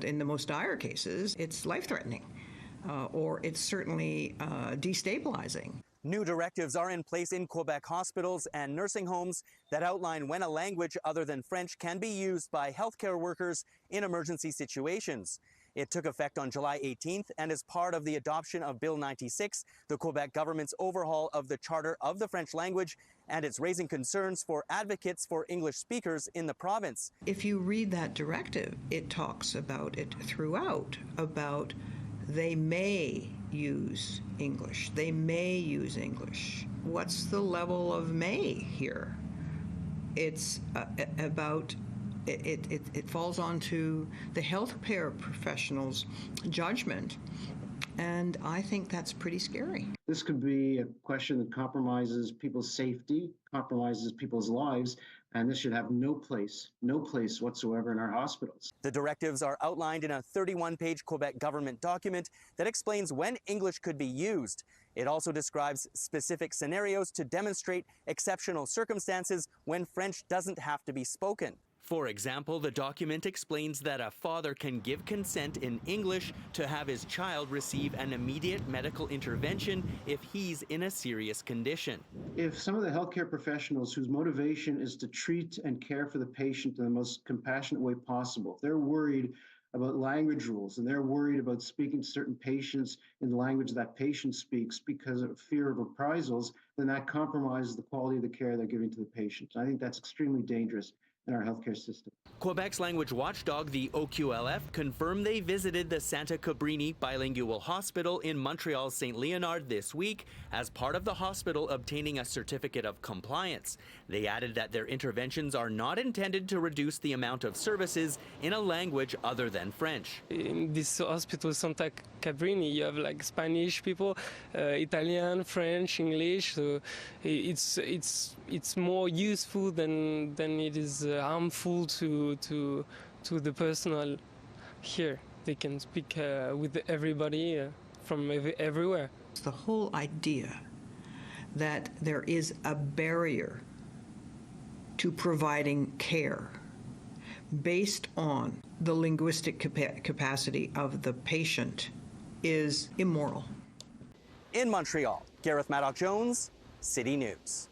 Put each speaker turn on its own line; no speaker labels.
In the most dire cases, it's life-threatening, or it's certainly destabilizing.
New directives are in place in Quebec hospitals and nursing homes that outline when a language other than French can be used by healthcare workers in emergency situations. It took effect on July 18th and is part of the adoption of Bill 96, the Quebec government's overhaul of the Charter of the French language, and it's raising concerns for advocates for English speakers in the province.
If you read that directive, it talks about it throughout, about they may use English. They may use English. What's the level of may here? It's about, it falls onto the healthcare professionals' judgment, and I think that's pretty scary.
This could be a question that compromises people's safety, compromises people's lives, and this should have no place whatsoever in our hospitals.
The directives are outlined in a 31-page Quebec government document that explains when English could be used. It also describes specific scenarios to demonstrate exceptional circumstances when French doesn't have to be spoken. For example, the document explains that a father can give consent in English to have his child receive an immediate medical intervention if he's in a serious condition.
If some of the healthcare professionals whose motivation is to treat and care for the patient in the most compassionate way possible, if they're worried about language rules and they're worried about speaking to certain patients in the language that patient speaks because of fear of reprisals, then that compromises the quality of the care they're giving to the patient. I think that's extremely dangerous in our healthcare system.
Quebec's language watchdog, the OQLF, confirmed they visited the Santa Cabrini Bilingual Hospital in Montreal's St. Leonard this week as part of the hospital obtaining a certificate of compliance. They added that their interventions are not intended to reduce the amount of services in a language other than French.
In this hospital, Santa Cabrini, you have like Spanish people, Italian, French, English. So it's more useful than it is harmful to the personnel here. They can speak with everybody from everywhere.
The whole idea that there is a barrier to providing care based on the linguistic capacity of the patient is immoral.
In Montreal, Gareth Madoc-Jones, City News.